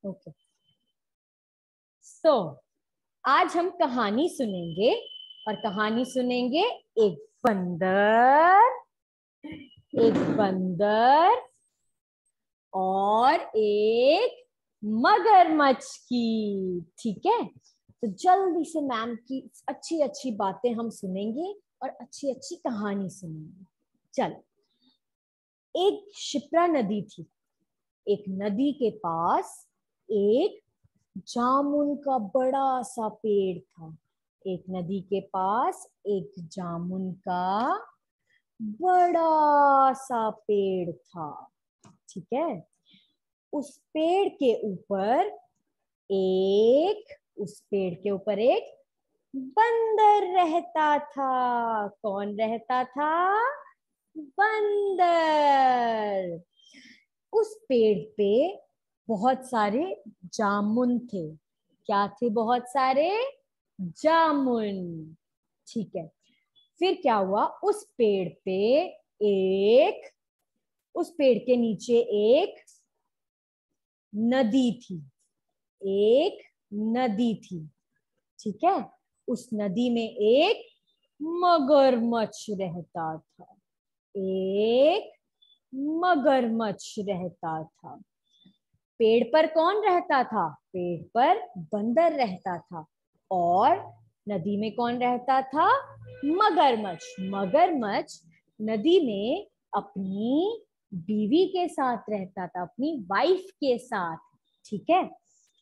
Okay, सो आज हम कहानी सुनेंगे, और कहानी सुनेंगे एक बंदर और एक मगरमच्छ की। ठीक है, तो जल्दी से मैम की अच्छी अच्छी बातें हम सुनेंगे और अच्छी अच्छी कहानी सुनेंगे। चल, एक शिप्रा नदी थी। एक नदी के पास एक जामुन का बड़ा सा पेड़ था। एक नदी के पास एक जामुन का बड़ा सा पेड़ था। ठीक है, उस पेड़ के ऊपर एक बंदर रहता था। कौन रहता था? बंदर। उस पेड़ पे बहुत सारे जामुन थे। क्या थे? बहुत सारे जामुन। ठीक है, फिर क्या हुआ? उस पेड़ के नीचे एक नदी थी। एक नदी थी। ठीक है, उस नदी में एक मगरमच्छ रहता था। एक मगरमच्छ रहता था। पेड़ पर कौन रहता था? पेड़ पर बंदर रहता था। और नदी में कौन रहता था? मगरमच्छ। मगरमच्छ नदी में अपनी बीवी के साथ रहता था, अपनी वाइफ के साथ। ठीक है,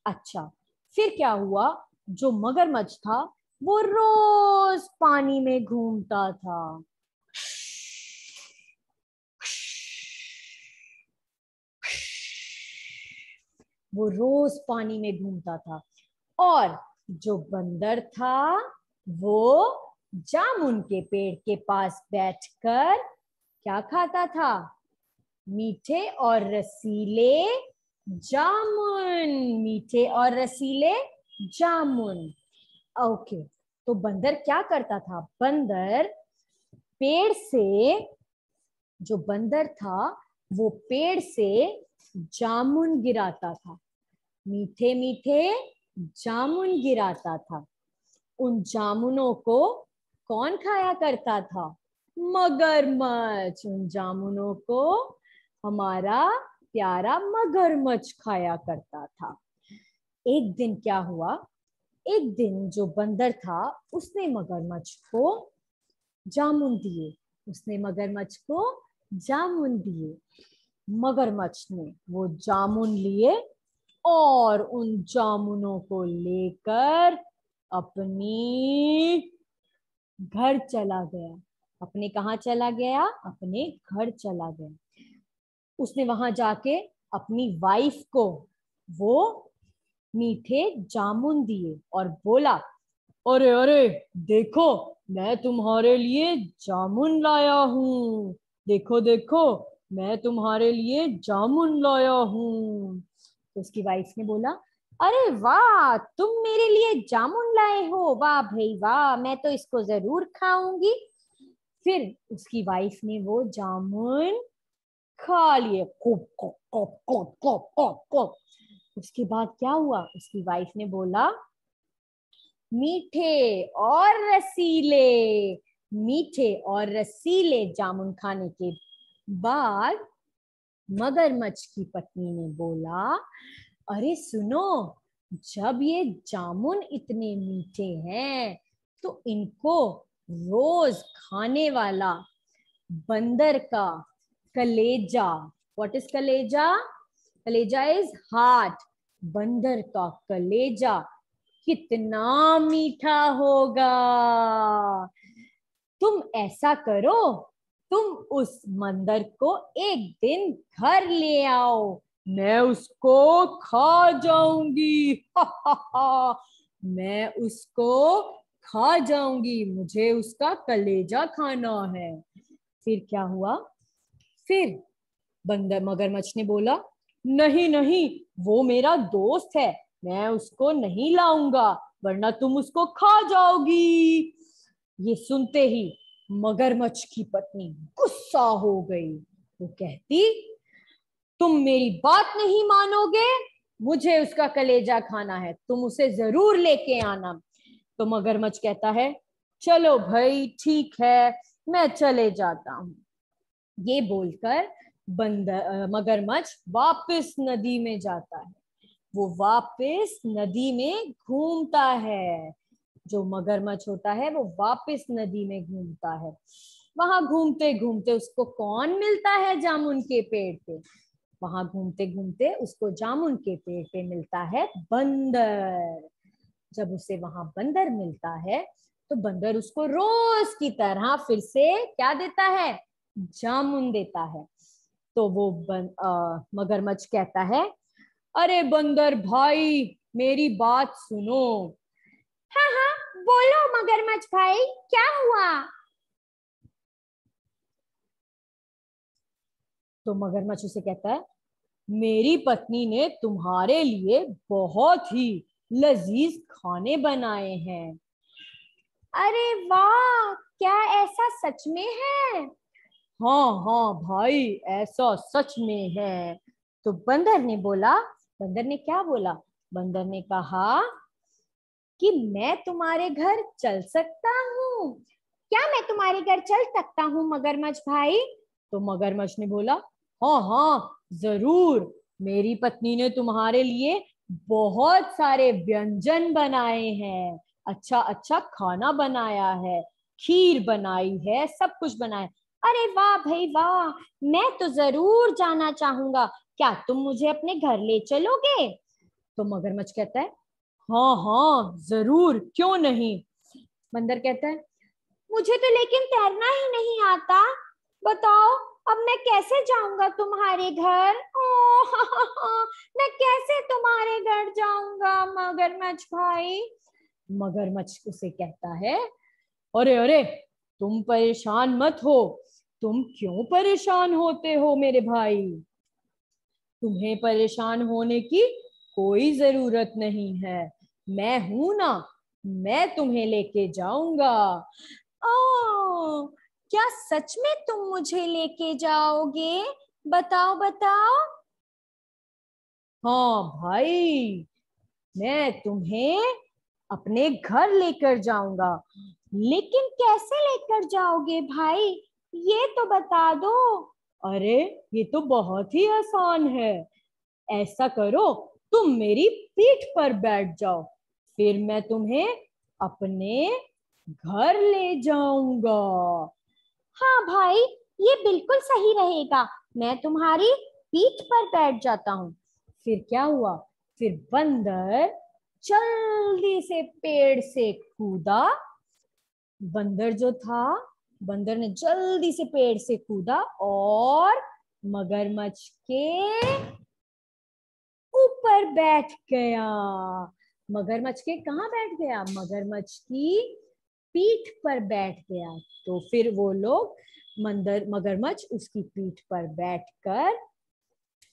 अच्छा, फिर क्या हुआ? जो मगरमच्छ था वो रोज पानी में घूमता था। वो रोज पानी में घूमता था। और जो बंदर था वो जामुन के पेड़ के पास बैठकर क्या खाता था? मीठे और रसीले जामुन। मीठे और रसीले जामुन। ओके, तो बंदर क्या करता था? बंदर पेड़ से जो बंदर था वो पेड़ से जामुन गिराता था। मीठे मीठे जामुन गिराता था। उन जामुनों को कौन खाया करता था? मगरमच्छ। उन जामुनों को हमारा प्यारा मगरमच्छ खाया करता था। एक दिन क्या हुआ? एक दिन जो बंदर था उसने मगरमच्छ को जामुन दिए। उसने मगरमच्छ को जामुन दिए। मगरमच्छ ने वो जामुन लिए और उन जामुनों को लेकर अपनी घर चला गया। अपने कहाँ चला गया? अपने घर चला गया। उसने वहां जाके अपनी वाइफ को वो मीठे जामुन दिए और बोला, अरे अरे देखो, मैं तुम्हारे लिए जामुन लाया हूँ। देखो देखो, मैं तुम्हारे लिए जामुन लाया हूँ। तो उसकी वाइफ ने बोला, अरे वाह, तुम मेरे लिए जामुन लाए हो, वाह भाई वाह, मैं तो इसको जरूर खाऊंगी। फिर उसकी वाइफ ने वो जामुन खा लिए, खूब खूब खूब खूब खूब खूब खूब। उसके बाद क्या हुआ? उसकी वाइफ ने बोला, मीठे और रसीले मीठे और रसीले जामुन खाने के बाद मगरमच्छ की पत्नी ने बोला, अरे सुनो, जब ये जामुन इतने मीठे हैं तो इनको रोज खाने वाला बंदर का कलेजा, व्हाट इज कलेजा? कलेजा इज हार्ट। बंदर का कलेजा कितना मीठा होगा। तुम ऐसा करो, तुम उस बंदर को एक दिन घर ले आओ, मैं उसको खा जाऊंगी। मैं उसको खा जाऊंगी, मुझे उसका कलेजा खाना है। फिर क्या हुआ? फिर बंदर मगरमच्छ ने बोला, नहीं नहीं, वो मेरा दोस्त है, मैं उसको नहीं लाऊंगा, वरना तुम उसको खा जाओगी। ये सुनते ही मगरमच्छ की पत्नी गुस्सा हो गई। वो कहती, तुम मेरी बात नहीं मानोगे, मुझे उसका कलेजा खाना है, तुम उसे जरूर लेके आना। तो मगरमच्छ कहता है चलो भाई ठीक है, मैं चले जाता हूँ। ये बोलकर मगरमच्छ वापस नदी में जाता है। वो वापस नदी में घूमता है। जो मगरमच्छ होता है वो वापस नदी में घूमता है। वहां घूमते घूमते उसको कौन मिलता है? जामुन के पेड़ पे। वहां घूमते घूमते उसको जामुन के पेड़ पे मिलता है बंदर। जब उसे वहां बंदर मिलता है तो बंदर उसको रोज की तरह फिर से क्या देता है? जामुन देता है। तो वो मगरमच्छ कहता है अरे बंदर भाई, मेरी बात सुनो। हाँ हाँ, बोलो मगरमच्छ भाई, क्या हुआ? तो मगरमच्छ उसे कहता है मेरी पत्नी ने तुम्हारे लिए बहुत ही लजीज खाने बनाए हैं। अरे वाह, क्या ऐसा सच में है? हाँ हाँ भाई, ऐसा सच में है। तो बंदर ने बोला, बंदर ने क्या बोला? बंदर ने कहा कि मैं तुम्हारे घर चल सकता हूँ। क्या मैं तुम्हारे घर चल सकता हूँ मगरमच्छ भाई? तो मगरमच्छ ने बोला हाँ हाँ जरूर, मेरी पत्नी ने तुम्हारे लिए बहुत सारे व्यंजन बनाए हैं, अच्छा अच्छा खाना बनाया है, खीर बनाई है, सब कुछ बनाया। अरे वाह भाई वाह, मैं तो जरूर जाना चाहूंगा, क्या तुम मुझे अपने घर ले चलोगे? तो मगरमच्छ कहता है हाँ हाँ जरूर, क्यों नहीं। बंदर कहता है मुझे तो लेकिन तैरना ही नहीं आता, बताओ अब मैं कैसे जाऊंगा तुम्हारे घर? मैं कैसे तुम्हारे घर जाऊंगा मगरमच्छ भाई? मगरमच्छ उसे कहता है अरे अरे, तुम परेशान मत हो। तुम क्यों परेशान होते हो मेरे भाई? तुम्हें परेशान होने की कोई जरूरत नहीं है, मैं हूं ना, मैं तुम्हें लेके जाऊंगा। ओ, क्या सच में तुम मुझे लेके जाओगे? बताओ बताओ। हाँ भाई, मैं तुम्हें अपने घर लेकर जाऊंगा। लेकिन कैसे लेकर जाओगे भाई, ये तो बता दो। अरे ये तो बहुत ही आसान है। ऐसा करो, तुम मेरी पीठ पर बैठ जाओ, फिर मैं तुम्हें अपने घर ले जाऊंगा। हाँ भाई, ये बिल्कुल सही रहेगा, मैं तुम्हारी पीठ पर बैठ जाता हूँ। फिर क्या हुआ? फिर बंदर जल्दी से पेड़ से कूदा। बंदर जो था, बंदर ने जल्दी से पेड़ से कूदा और मगरमच्छ के ऊपर बैठ गया। मगरमच्छ के कहाँ बैठ गया? मगरमच्छ की पीठ पर बैठ गया। तो फिर वो लोग मगरमच्छ उसकी पीठ पर बैठकर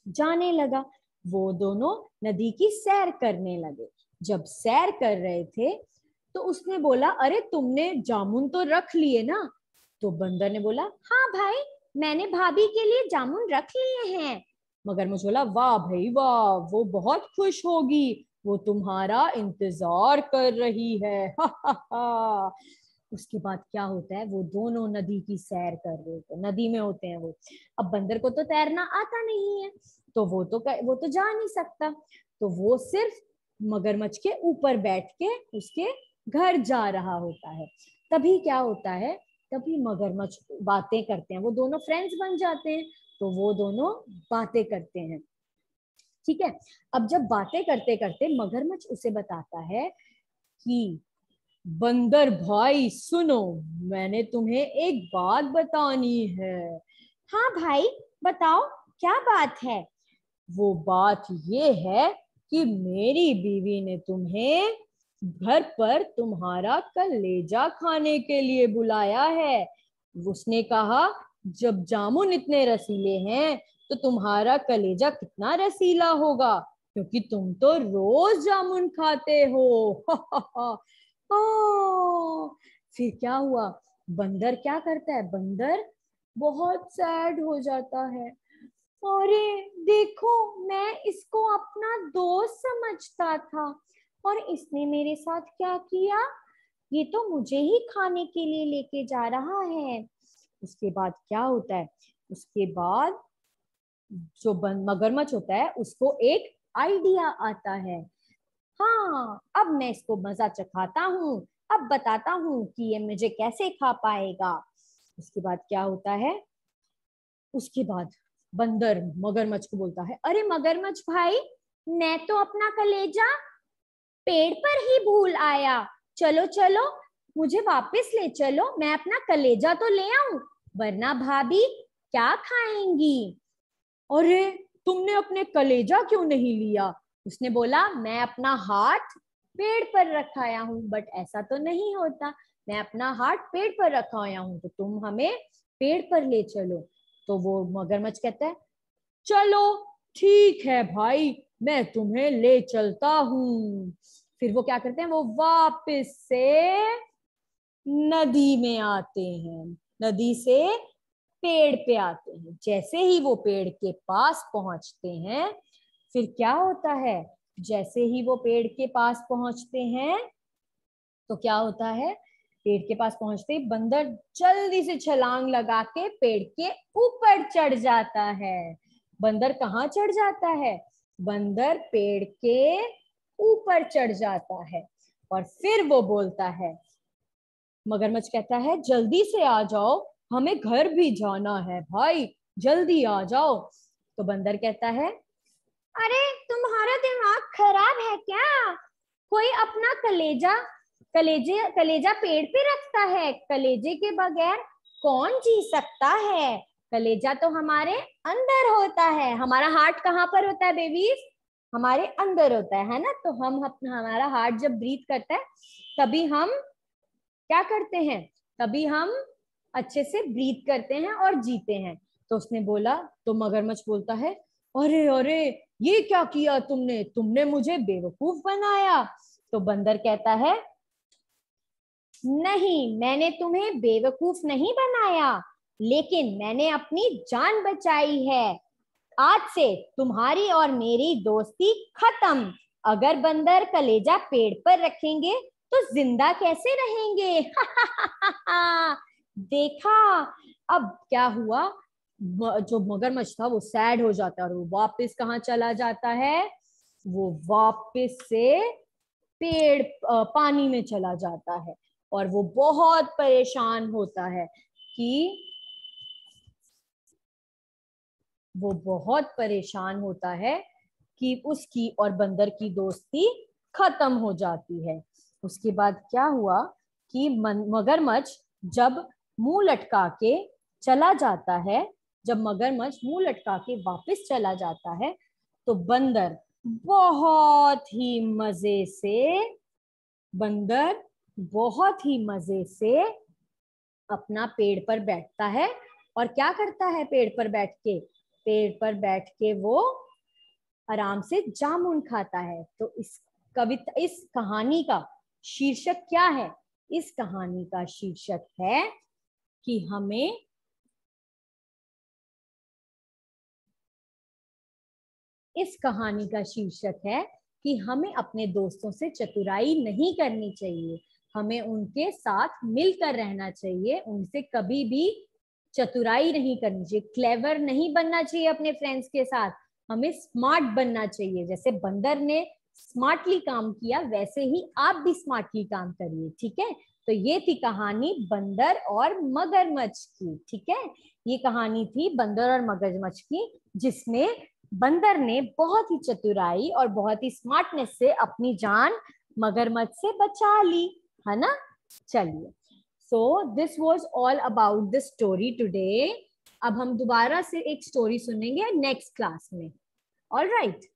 जाने लगा। वो दोनों नदी की सैर करने लगे। जब सैर कर रहे थे तो उसने बोला अरे तुमने जामुन तो रख लिए ना? तो बंदर ने बोला हाँ भाई, मैंने भाभी के लिए जामुन रख लिए हैं। मगरमच्छ बोला वाह भाई वाह, वो बहुत खुश होगी, वो तुम्हारा इंतजार कर रही है। हा हा हा। उसके बाद क्या होता है, वो दोनों नदी की सैर कर रहे थे, नदी में होते हैं वो। अब बंदर को तो तैरना आता नहीं है, तो वो तो जा नहीं सकता, तो वो सिर्फ मगरमच्छ के ऊपर बैठ के उसके घर जा रहा होता है। तभी क्या होता है, तभी मगरमच्छ बातें करते हैं, वो दोनों फ्रेंड्स बन जाते हैं। तो वो दोनों बातें करते हैं, ठीक है। अब जब बातें करते करते मगरमच्छ उसे बताता है कि बंदर भाई सुनो, मैंने तुम्हें एक बात बतानी है। हाँ भाई, बताओ क्या बात है? वो बात ये है कि मेरी बीवी ने तुम्हें घर पर तुम्हारा कलेजा खाने के लिए बुलाया है। उसने कहा जब जामुन इतने रसीले हैं तो तुम्हारा कलेजा कितना रसीला होगा, क्योंकि तुम तो रोज जामुन खाते हो। ओ, फिर क्या हुआ? बंदर क्या करता है? बंदर बहुत सैड हो जाता है। अरे देखो, मैं इसको अपना दोस्त समझता था और इसने मेरे साथ क्या किया, ये तो मुझे ही खाने के लिए लेके जा रहा है। उसके बाद क्या होता है, उसके बाद जो मगरमच्छ होता है उसको एक आइडिया आता है। हाँ, अब मैं इसको मजा चखाता हूँ, अब बताता हूँ कि ये मुझे कैसे खा पाएगा। उसके बाद क्या होता है, उसके बाद बंदर मगरमच्छ को बोलता है, अरे मगरमच्छ भाई, मैं तो अपना कलेजा पेड़ पर ही भूल आया, चलो चलो मुझे वापस ले चलो, मैं अपना कलेजा तो ले आऊं, वरना भाभी क्या खाएंगी। अरे तुमने अपने कलेजा क्यों नहीं लिया? उसने बोला, मैं अपना हाथ पेड़ पर रखाया हूं, बट ऐसा तो नहीं होता, मैं अपना हाथ पेड़ पर रखाया हूं, तो तुम हमें पेड़ पर ले चलो। तो वो मगरमच्छ कहता है, चलो ठीक है भाई, मैं तुम्हें ले चलता हूँ। फिर वो क्या करते हैं, वो वापस से नदी में आते हैं, नदी से पेड़ पे आते हैं। जैसे ही वो पेड़ के पास पहुंचते हैं, फिर क्या होता है, जैसे ही वो पेड़ के पास पहुंचते हैं तो क्या होता है, पेड़ के पास पहुंचते ही बंदर जल्दी से छलांग लगा के पेड़ के ऊपर चढ़ जाता है। बंदर कहाँ चढ़ जाता है, बंदर पेड़ के ऊपर चढ़ जाता है। और फिर वो बोलता है, मगरमच्छ कहता है, जल्दी से आ जाओ, हमें घर भी जाना है भाई, जल्दी आ जाओ। तो बंदर कहता है, अरे तुम्हारा दिमाग खराब है क्या, कोई अपना कलेजा कलेजे कलेजा पेड़ पे रखता है, कलेजे के बगैर कौन जी सकता है, कलेजा तो हमारे अंदर होता है। हमारा हार्ट कहाँ पर होता है बेबीज, हमारे अंदर होता है ना। तो हम हमारा हार्ट जब ब्रीथ करता है तभी हम क्या करते हैं, तभी हम अच्छे से ब्रीथ करते हैं और जीते हैं। तो उसने बोला, तो मगरमच्छ बोलता है, अरे अरे ये क्या किया तुमने, तुमने मुझे बेवकूफ बनाया। तो बंदर कहता है, नहीं, मैंने तुम्हें बेवकूफ नहीं बनाया, लेकिन मैंने अपनी जान बचाई है। आज से तुम्हारी और मेरी दोस्ती खत्म। अगर बंदर कलेजा पेड़ पर रखेंगे तो जिंदा कैसे रहेंगे। देखा, अब क्या हुआ, जो मगरमच्छ था वो सैड हो जाता है और वो वापस कहाँ चला जाता है, वो वापस से पेड़ पानी में चला जाता है। और वो बहुत परेशान होता है कि वो बहुत परेशान होता है कि उसकी और बंदर की दोस्ती खत्म हो जाती है। उसके बाद क्या हुआ कि मगरमच्छ जब मुंह लटका के चला जाता है, जब मगरमच्छ मुंह लटका के वापस चला जाता है, तो बंदर बहुत ही मजे से बंदर बहुत ही मजे से अपना पेड़ पर बैठता है। और क्या करता है, पेड़ पर बैठ के, पेड़ पर बैठ के वो आराम से जामुन खाता है। तो इस कविता, इस कहानी का शीर्षक क्या है, इस कहानी का शीर्षक है कि हमें इस कहानी का शीर्षक है कि हमें अपने दोस्तों से चतुराई नहीं करनी चाहिए, हमें उनके साथ मिलकर रहना चाहिए, उनसे कभी भी चतुराई नहीं करनी चाहिए, क्लेवर नहीं बनना चाहिए अपने फ्रेंड्स के साथ, हमें स्मार्ट बनना चाहिए। जैसे बंदर ने स्मार्टली काम किया, वैसे ही आप भी स्मार्टली काम करिए, ठीक है। तो ये थी कहानी बंदर और मगरमच्छ की, ठीक है। ये कहानी थी बंदर और मगरमच्छ की, जिसमें बंदर ने बहुत ही चतुराई और बहुत ही स्मार्टनेस से अपनी जान मगरमच्छ से बचा ली, है ना। चलिए, so this was all about the story today. अब हम दोबारा से एक स्टोरी सुनेंगे नेक्स्ट क्लास में। All right.